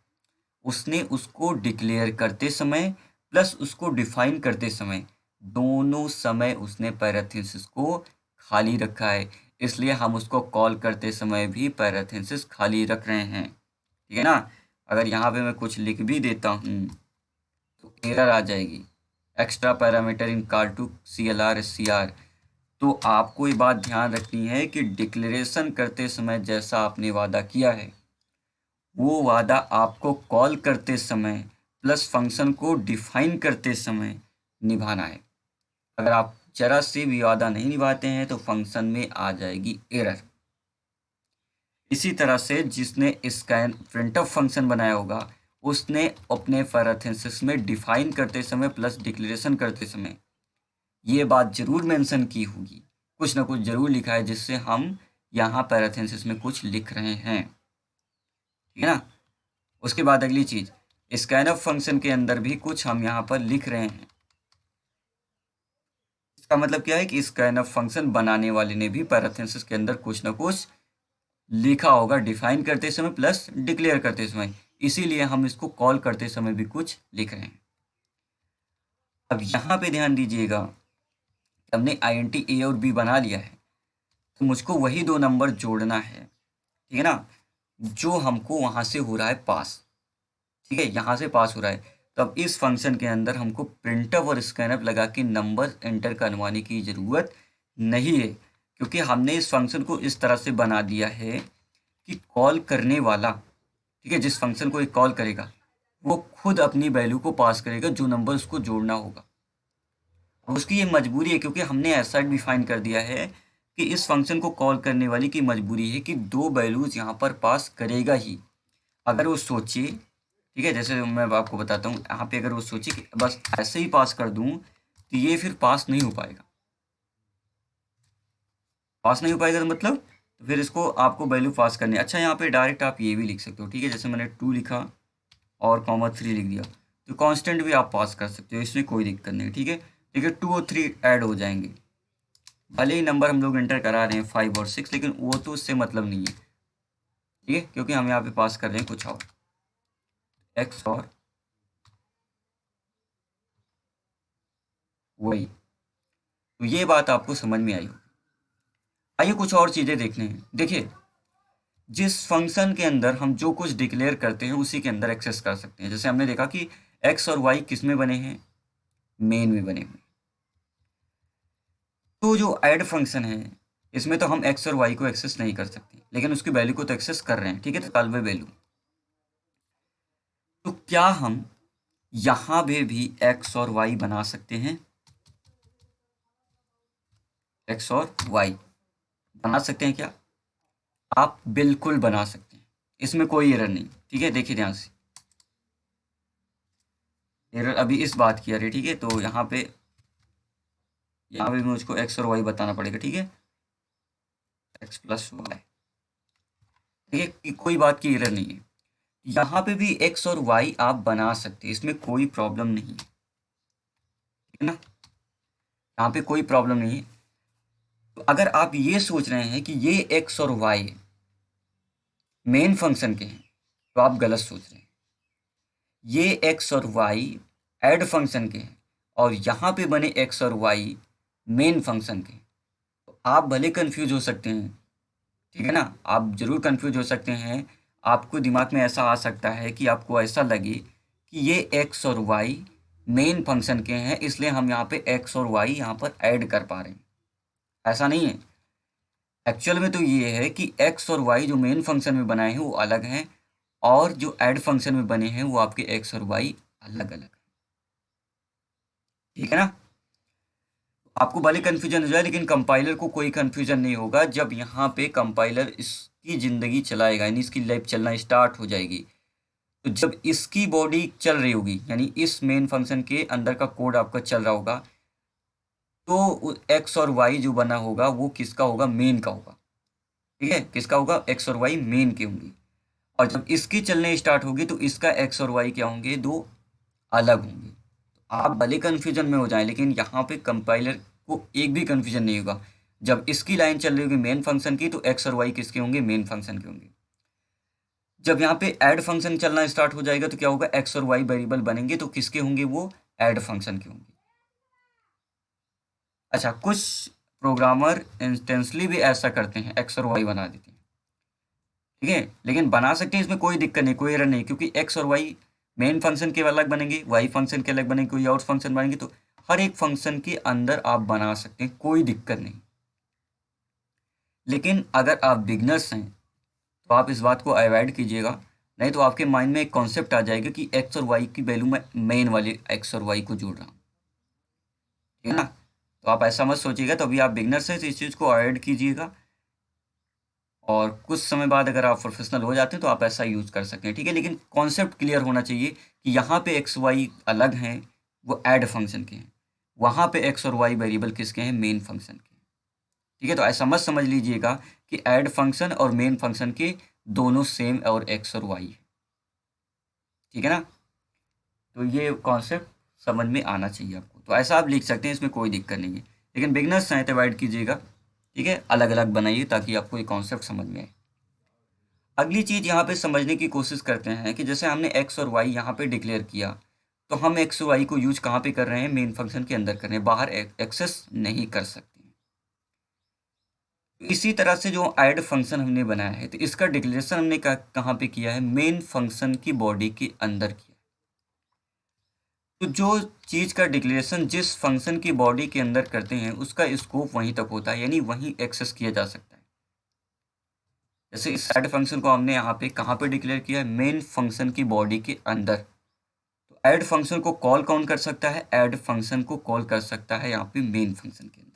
उसने उसको डिक्लेयर करते समय प्लस उसको डिफाइन करते समय, दोनों समय उसने पैरेंथेसिस को खाली रखा है। इसलिए हम उसको कॉल करते समय भी पैरेंथेसिस खाली रख रहे हैं। ठीक है ना। अगर यहाँ पे मैं कुछ लिख भी देता हूँ तो एरर आ जाएगी, एक्स्ट्रा पैरामीटर इन car2 CLR SCR। तो आपको ये बात ध्यान रखनी है कि डिक्लेरेशन करते समय जैसा आपने वादा किया है, वो वादा आपको कॉल करते समय प्लस फंक्शन को डिफाइन करते समय निभाना है। अगर आप जरा से भी वादा नहीं निभाते हैं तो फंक्शन में आ जाएगी एरर। इसी तरह से जिसने स्कैन प्रिंटफ फंक्शन बनाया होगा, उसने अपने पैरेंथेसिस में डिफाइन करते समय प्लस डिक्लेरेशन करते समय ये बात जरूर मेंशन की होगी, कुछ ना कुछ जरूर लिखा है जिससे हम यहाँ पैरेंथेसिस में कुछ लिख रहे हैं। ठीक है ना। उसके बाद अगली चीज, स्कैनफ फंक्शन के अंदर भी कुछ हम यहाँ पर लिख रहे हैं। इसका मतलब क्या है कि स्कैनफ फंक्शन बनाने वाले ने भी पैरेंथेसिस के अंदर कुछ ना कुछ लिखा होगा, डिफाइन करते समय प्लस डिक्लेयर करते समय, इसीलिए हम इसको कॉल करते समय भी कुछ लिख रहे हैं। अब यहाँ पे ध्यान दीजिएगा, हमने INT A और B बना लिया है, तो मुझको वही 2 नंबर जोड़ना है। ठीक है ना, जो हमको वहाँ से हो रहा है पास। ठीक है, यहाँ से पास हो रहा है। तो अब इस फंक्शन के अंदर हमको प्रिंटफ और स्कैनफ लगा के नंबर एंटर करवाने की ज़रूरत नहीं है, क्योंकि हमने इस फंक्शन को इस तरह से बना दिया है कि कॉल करने वाला, ठीक है, जिस फंक्शन को एक कॉल करेगा वो खुद अपनी वैल्यू को पास करेगा जो नंबर उसको जोड़ना होगा। और उसकी ये मजबूरी है, क्योंकि हमने ऐसा डिफाइन कर दिया है कि इस फंक्शन को कॉल करने वाली की मजबूरी है कि दो वैल्यूज़ यहाँ पर पास करेगा ही। अगर वो सोचे, ठीक है, जैसे मैं आपको बताता हूँ, यहाँ पे अगर वो सोचे कि बस ऐसे ही पास कर दूँ तो ये फिर पास नहीं हो पाएगा। पास नहीं हो पाएगा तो मतलब तो फिर इसको आपको वैल्यू पास करनी है। अच्छा, यहाँ पे डायरेक्ट आप ये भी लिख सकते हो, ठीक है, जैसे मैंने 2 लिखा और कॉमा 3 लिख दिया, तो कांस्टेंट भी आप पास कर सकते हो, इसमें कोई दिक्कत नहीं। ठीक है, ठीक है, 2 और 3 ऐड हो जाएंगे। भले ही नंबर हम लोग एंटर करा रहे हैं 5 और 6, लेकिन वो तो उससे मतलब नहीं है। ठीक है, क्योंकि हम यहाँ पे पास कर रहे हैं कुछ और, एक्स और वाई। तो ये बात आपको समझ में आई होगी। आइए कुछ और चीज़ें देखने हैं। देखिए, जिस फंक्शन के अंदर हम जो कुछ डिक्लेयर करते हैं उसी के अंदर एक्सेस कर सकते हैं। जैसे हमने देखा कि एक्स और वाई किस में बने हैं, मेन में बने हुए। तो जो ऐड फंक्शन है इसमें तो हम एक्स और वाई को एक्सेस नहीं कर सकते, लेकिन उसकी वैल्यू को तो एक्सेस कर रहे हैं। ठीक है, तो तालवे वैल्यू, तो क्या हम यहाँ पे भी एक्स और वाई बना सकते हैं? एक्स और वाई बना सकते हैं क्या? आप बिल्कुल बना सकते हैं, इसमें कोई एरर नहीं। ठीक है, देखिए ध्यान से, एरर अभी इस बात की आ रही है। ठीक है, तो यहाँ पे मुझको एक्स और वाई बताना पड़ेगा। ठीक है, एक्स प्लस वाई। ठीक है, कि कोई बात की एरर नहीं है। यहाँ पे भी एक्स और वाई आप बना सकते हैं, इसमें कोई प्रॉब्लम नहीं है। ठीक है ना, यहाँ पे कोई प्रॉब्लम नहीं है। तो अगर आप ये सोच रहे हैं कि ये एक्स और वाई मेन फंक्शन के हैं, तो आप गलत सोच रहे हैं। ये एक्स और वाई ऐड फंक्शन के हैं, और यहाँ पे बने एक्स और वाई मेन फंक्शन के हैं। तो आप भले कंफ्यूज हो सकते हैं, ठीक है ना, आप जरूर कंफ्यूज हो सकते हैं। आपको दिमाग में ऐसा आ सकता है कि आपको ऐसा लगे कि ये एक्स और वाई मेन फंक्शन के हैं, इसलिए हम यहाँ पे एक्स और वाई यहाँ पर ऐड कर पा रहे हैं। ऐसा नहीं है। एक्चुअल में तो ये है कि एक्स और वाई जो मेन फंक्शन में बनाए हैं वो अलग हैं, और जो ऐड फंक्शन में बने हैं वो आपके एक्स और वाई अलग अलग हैं। ठीक है ना, आपको भले कन्फ्यूजन हो जाए, लेकिन कंपाइलर को कोई कन्फ्यूजन नहीं होगा। जब यहाँ पे कंपाइलर इसकी ज़िंदगी चलाएगा, यानी इसकी लाइफ चलना स्टार्ट हो जाएगी, तो जब इसकी बॉडी चल रही होगी, यानी इस मेन फंक्शन के अंदर का कोड आपका चल रहा होगा, तो एक्स और वाई जो बना होगा वो किसका होगा? मेन का होगा। ठीक है, किसका होगा? एक्स और वाई मेन के होंगे। और जब इसकी चलने स्टार्ट होगी तो इसका एक्स और वाई क्या होंगे? दो अलग होंगे। आप भले कन्फ्यूजन में हो जाएं, लेकिन यहाँ पे कंपाइलर को एक भी कन्फ्यूजन नहीं होगा। जब इसकी लाइन चल रही होगी मेन फंक्शन की, तो एक्स और वाई किसके होंगे? मेन फंक्शन के होंगे। जब यहाँ पे ऐड फंक्शन चलना स्टार्ट हो जाएगा तो क्या होगा? एक्स और वाई वेरिएबल बनेंगे, तो किसके होंगे? वो ऐड फंक्शन के होंगे। अच्छा, कुछ प्रोग्रामर इंस्टेंसली भी ऐसा करते हैं, एक्स और वाई बना देते हैं। ठीक है, लेकिन बना सकते हैं, इसमें कोई दिक्कत नहीं, कोई एरर नहीं, क्योंकि एक्स और वाई मेन फंक्शन के अलग बनेंगे, वाई फंक्शन के अलग बनेंगे, कोई और फंक्शन बनेंगे, तो हर एक फंक्शन के अंदर आप बना सकते हैं, कोई दिक्कत नहीं। लेकिन अगर आप बिगनर्स हैं तो आप इस बात को अवॉइड कीजिएगा, नहीं तो आपके माइंड में एक कॉन्सेप्ट आ जाएगा कि एक्स और वाई की वैल्यू मैं मेन वाले एक्स और वाई को जोड़ रहा हूँ। ठीक है ना, तो आप ऐसा मत सोचिएगा। तो अभी आप बिगनर्स हैं तो इस चीज़ को अवॉइड कीजिएगा, और कुछ समय बाद अगर आप प्रोफेशनल हो जाते हैं तो आप ऐसा यूज़ कर सकते हैं। ठीक है, लेकिन कॉन्सेप्ट क्लियर होना चाहिए कि यहाँ पे एक्स वाई अलग हैं, वो ऐड फंक्शन के हैं। वहाँ पे एक्स और वाई वेरिएबल किसके हैं? मेन फंक्शन के। ठीक है, तो ऐसा मत समझ लीजिएगा कि ऐड फंक्शन और मेन फंक्शन के दोनों सेम और एक्स और वाई है। ठीक है ना, तो ये कॉन्सेप्ट समझ में आना चाहिए आपको। तो ऐसा आप लिख सकते हैं, इसमें कोई दिक्कत नहीं है, लेकिन बिगनर्स हैं तो अवॉइड कीजिएगा। ठीक है, अलग अलग बनाइए ताकि आपको ये कॉन्सेप्ट समझ में आए। अगली चीज़ यहाँ पे समझने की कोशिश करते हैं कि जैसे हमने एक्स और वाई यहाँ पे डिक्लेयर किया, तो हम एक्स और वाई को यूज कहाँ पे कर रहे हैं? मेन फंक्शन के अंदर कर रहे हैं, बाहर एक्सेस नहीं कर सकते हैं। इसी तरह से जो ऐड फंक्शन हमने बनाया है, तो इसका डिक्लेरेशन हमने कहाँ पे किया है, मेन फंक्शन की बॉडी के अंदर किया। तो जो चीज़ का डिक्लेरेशन जिस फंक्शन की बॉडी के अंदर करते हैं उसका स्कोप वहीं तक होता है, यानी वहीं एक्सेस किया जा सकता है। जैसे इस ऐड फंक्शन को हमने यहाँ पे कहाँ पे डिक्लेयर किया है, मेन फंक्शन की बॉडी के अंदर। तो ऐड फंक्शन को कॉल कौन कर सकता है, ऐड फंक्शन को कॉल कर सकता है यहाँ पे मेन फंक्शन के अंदर।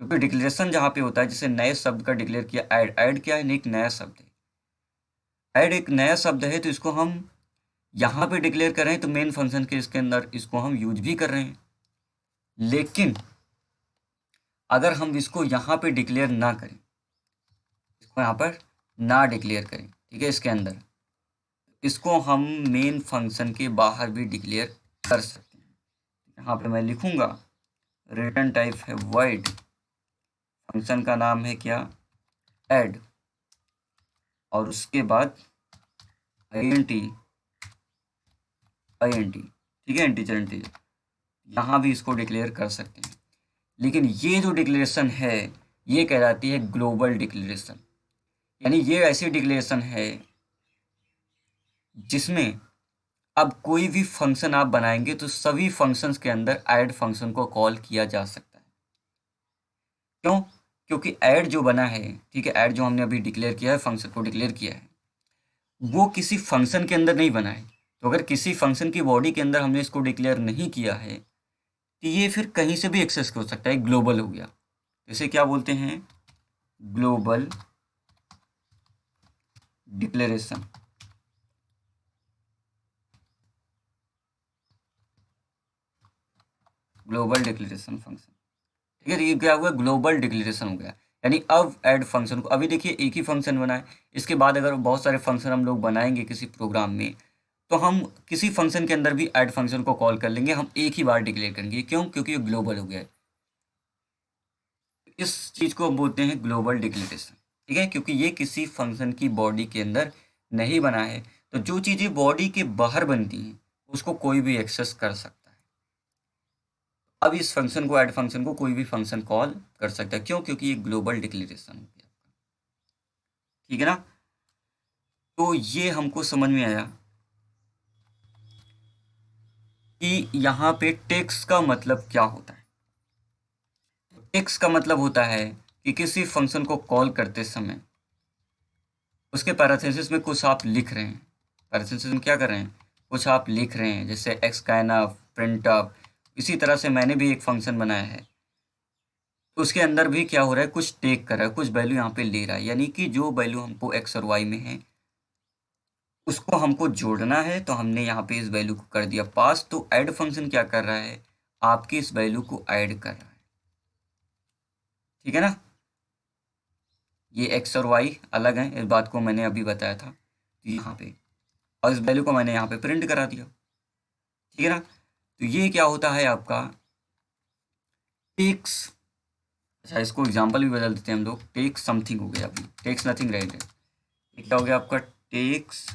क्योंकि डिक्लेरेशन जहाँ पे होता है, जैसे नए शब्द का डिक्लेयर किया, ऐड क्या है, एक नया शब्द है। ऐड एक नया शब्द है, तो इसको हम यहाँ पे डिक्लेयर कर रहे हैं, तो मेन फंक्शन के इसके अंदर इसको हम यूज भी कर रहे हैं। लेकिन अगर हम इसको यहाँ पे डिक्लेयर ना करें, इसको यहाँ पर ना डिक्लेयर करें, ठीक है, इसके अंदर, इसको हम मेन फंक्शन के बाहर भी डिक्लेयर कर सकते हैं। यहाँ पे मैं लिखूंगा रिटर्न टाइप है void, फंक्शन का नाम है क्या, ऐड, और उसके बाद int, ठीक है, इंटीजर। यहाँ भी इसको डिक्लेयर कर सकते हैं। लेकिन ये जो डिक्लेरेशन है ये कहलाती है ग्लोबल डिक्लेरेशन, यानी ये ऐसी डिक्लेरेशन है जिसमें अब कोई भी फंक्शन आप बनाएंगे तो सभी फंक्शंस के अंदर ऐड फंक्शन को कॉल किया जा सकता है। क्यों? क्योंकि ऐड जो बना है, ठीक है, ऐड जो हमने अभी डिक्लेयर किया है, फंक्शन को डिक्लेयर किया है, वो किसी फंक्शन के अंदर नहीं बना है। तो अगर किसी फंक्शन की बॉडी के अंदर हमने इसको डिक्लेयर नहीं किया है, तो ये फिर कहीं से भी एक्सेस हो सकता है, ग्लोबल हो गया। इसे क्या बोलते हैं, global declaration. Global declaration function, ठीक है, ये क्या हुआ, ग्लोबल डिक्लेरेशन हो गया। यानी अब ऐड फंक्शन को, अभी देखिए एक ही फंक्शन बना है, इसके बाद अगर बहुत सारे फंक्शन हम लोग बनाएंगे किसी प्रोग्राम में, तो हम किसी फंक्शन के अंदर भी ऐड फंक्शन को कॉल कर लेंगे, हम एक ही बार डिक्लेयर करेंगे। क्यों? क्योंकि ये ग्लोबल हो गया है। इस चीज़ को हम बोलते हैं ग्लोबल डिक्लेरेशन, ठीक है, क्योंकि ये किसी फंक्शन की बॉडी के अंदर नहीं बना है। तो जो चीज़ें बॉडी के बाहर बनती हैं उसको कोई भी एक्सेस कर सकता है। अब इस फंक्शन को, ऐड फंक्शन को, कोई भी फंक्शन कॉल कर सकता है। क्यों? क्योंकि ये ग्लोबल डिक्लेरेशन हो गया, ठीक है ना। तो ये हमको समझ में आया कि यहाँ पे टेक्स्ट का मतलब क्या होता है। टेक्स्ट का मतलब होता है कि किसी फंक्शन को कॉल करते समय उसके पैरेंथेसिस में कुछ आप लिख रहे हैं। पैरेंथेसिस में क्या कर रहे हैं, कुछ आप लिख रहे हैं, जैसे xscanf, printf। इसी तरह से मैंने भी एक फंक्शन बनाया है, तो उसके अंदर भी क्या हो रहा है, कुछ टेक कर रहा है, कुछ वैल्यू यहाँ पे ले रहा है, यानी कि जो वैल्यू हमको x और y में है उसको हमको जोड़ना है। तो हमने यहाँ पे इस वैल्यू को कर दिया पास। तो ऐड फंक्शन क्या कर रहा है, आपकी इस वैल्यू को ऐड कर रहा है, ठीक है ना। ये x और y अलग हैं, इस बात को मैंने अभी बताया था यहाँ पे, और इस वैल्यू को मैंने यहाँ पे प्रिंट करा दिया, ठीक है ना। तो ये क्या होता है आपका टेक्स। अच्छा, इसको एग्जांपल भी बदल देते हैं हम लोग, टेक्स समथिंग हो गया, अभी टेक्स नथिंग रहेगा। ये क्या हो गया आपका, टेक्स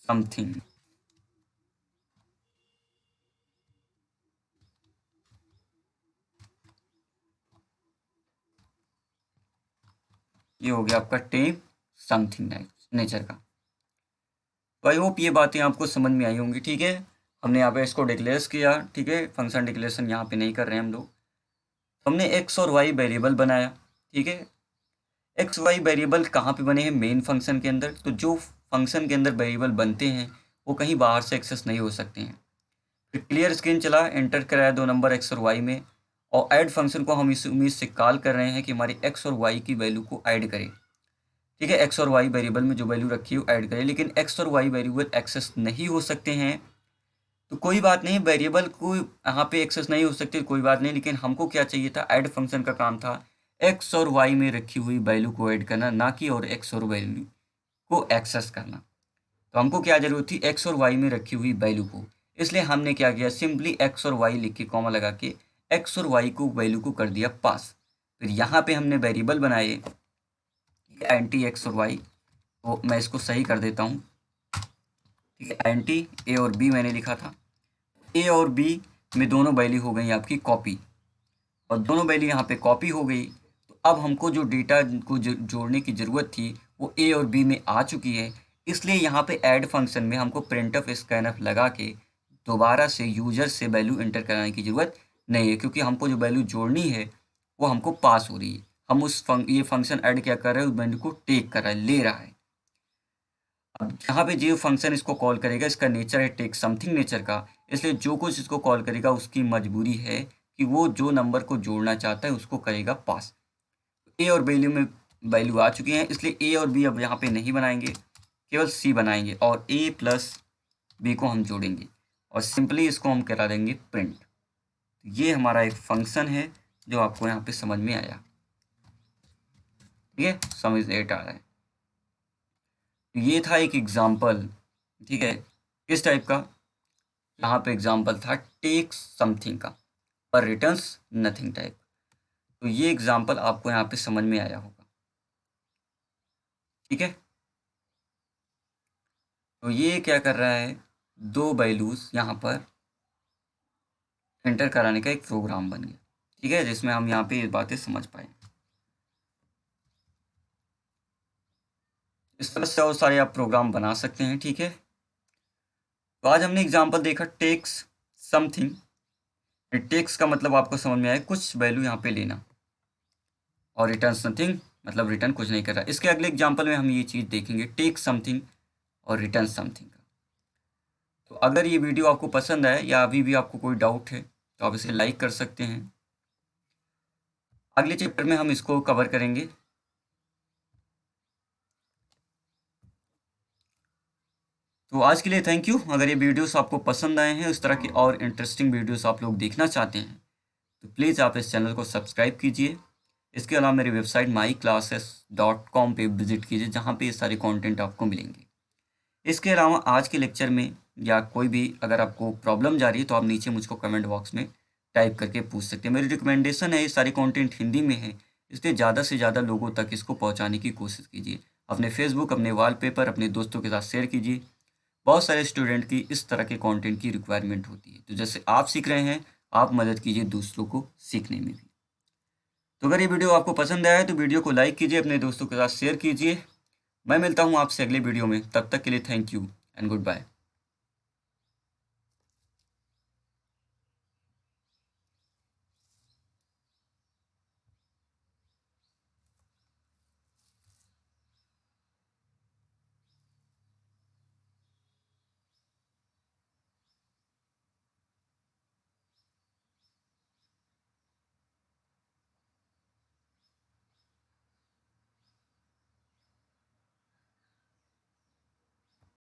समथिंग। ये हो गया आपका टेक समथिंग नेचर का। तो आई होप ये बातें आपको समझ में आई होंगी, ठीक है। हमने यहाँ पे इसको डिक्लेयर किया, ठीक है, फंक्शन डिक्लेरेशन यहाँ पे नहीं कर रहे हैं हम लोग। हमने एक्स और वाई वेरिएबल बनाया, ठीक है। एक्स वाई वेरिएबल कहाँ पे बने हैं, मेन फंक्शन के अंदर। तो जो फंक्शन के अंदर वेरिएबल बनते हैं वो कहीं बाहर से एक्सेस नहीं हो सकते हैं। फिर क्लियर स्क्रीन चला, एंटर कराया 2 नंबर एक्स और वाई में, और ऐड फंक्शन को हम इस उम्मीद से कॉल कर रहे हैं कि हमारी एक्स और वाई की वैल्यू को ऐड करें, ठीक है। एक्स और वाई वेरिएबल में जो वैल्यू रखी है वो ऐड करें। लेकिन एक्स और वाई वेरिएबल एक्सेस नहीं हो सकते हैं, तो कोई बात नहीं, वेरिएबल को यहाँ पे एक्सेस नहीं हो सकते, कोई बात नहीं। लेकिन हमको क्या चाहिए था, ऐड फंक्शन का काम था एक्स और वाई में रखी हुई वैल्यू को ऐड करना, ना कि और एक्स और वैल्यू को एक्सेस करना। तो हमको क्या जरूरत थी, एक्स और वाई में रखी हुई वैल्यू को। इसलिए हमने क्या किया, सिंपली एक्स और वाई लिख के कॉमा लगा के एक्स और वाई को वैल्यू को कर दिया पास। फिर यहाँ पे हमने वेरिएबल बनाए एंटी एक्स और वाई। तो मैं इसको सही कर देता हूँ, ठीक है। एंटी ए और बी मैंने लिखा था, ए और बी में दोनों वैल्यू हो गई आपकी कॉपी, और दोनों वैल्यू यहाँ पे कॉपी हो गई। तो अब हमको जो डेटा को जोड़ने की ज़रूरत थी वो ए और बी में आ चुकी है। इसलिए यहाँ पे ऐड फंक्शन में हमको प्रिंटफ स्कैनफ लगा के दोबारा से यूजर से वैल्यू एंटर कराने की ज़रूरत नहीं है, क्योंकि हमको जो वैल्यू जोड़नी है वो हमको पास हो रही है। हम ये फंक्शन ऐड क्या कर रहे हैं, उस वैल्यू को टेक कर रहा है, ले रहा है। अब यहाँ पे जो फंक्शन इसको कॉल करेगा, इसका नेचर है टेक समथिंग नेचर का, इसलिए जो कुछ इसको कॉल करेगा उसकी मजबूरी है कि वो जो नंबर को जोड़ना चाहता है उसको करेगा पास। ए और वैल्यू में वैल्यू आ चुकी है, इसलिए ए और बी अब यहाँ पे नहीं बनाएंगे, केवल सी बनाएंगे और ए प्लस बी को हम जोड़ेंगे और सिंपली इसको हम करा देंगे प्रिंट। ये हमारा एक फंक्शन है जो आपको यहाँ पे समझ में आया, ठीक है, समझ एट आ रहा है। तो ये था एक एग्जाम्पल, ठीक है, किस टाइप का, यहाँ पे एग्जाम्पल था टेक समथिंग का और रिटर्न्स नथिंग टाइप। तो ये एग्जाम्पल आपको यहाँ पे समझ में आया होगा, ठीक है। तो ये क्या कर रहा है, दो वैल्यूज यहाँ पर एंटर कराने का एक प्रोग्राम बन गया, ठीक है, जिसमें हम यहाँ पे ये बातें समझ पाए। इस तरह से और सारे आप प्रोग्राम बना सकते हैं, ठीक है। तो आज हमने एग्जाम्पल देखा टेक्स समथिंग। टेक्स का मतलब आपको समझ में आया, कुछ वैल्यू यहाँ पे लेना, और रिटर्न नथिंग मतलब रिटर्न कुछ नहीं कर रहा। इसके अगले एग्जाम्पल में हम ये चीज़ देखेंगे, टेक समथिंग और रिटर्न समथिंग का। तो अगर ये वीडियो आपको पसंद आए या अभी भी आपको कोई डाउट है तो आप इसे लाइक कर सकते हैं। अगले चैप्टर में हम इसको कवर करेंगे। तो आज के लिए थैंक यू। अगर ये वीडियोस आपको पसंद आए हैं, इस तरह के और इंटरेस्टिंग वीडियोस आप लोग देखना चाहते हैं तो प्लीज़ आप इस चैनल को सब्सक्राइब कीजिए। इसके अलावा मेरी वेबसाइट myclasses.com पे विजिट कीजिए, जहाँ पे ये सारे कंटेंट आपको मिलेंगे। इसके अलावा आज के लेक्चर में या कोई भी अगर आपको प्रॉब्लम जा रही है तो आप नीचे मुझको कमेंट बॉक्स में टाइप करके पूछ सकते हैं। मेरी रिकमेंडेशन है, ये सारे कंटेंट हिंदी में है, इसलिए ज़्यादा से ज़्यादा लोगों तक इसको पहुंचाने की कोशिश कीजिए। अपने फेसबुक, अपने वॉलपेपर, अपने दोस्तों के साथ शेयर कीजिए। बहुत सारे स्टूडेंट की इस तरह के कंटेंट की रिक्वायरमेंट होती है, तो जैसे आप सीख रहे हैं आप मदद कीजिए दूसरों को सीखने में भी। तो अगर ये वीडियो आपको पसंद आया है तो वीडियो को लाइक कीजिए, अपने दोस्तों के साथ शेयर कीजिए। मैं मिलता हूँ आपसे अगले वीडियो में, तब तक के लिए thank you and good bye.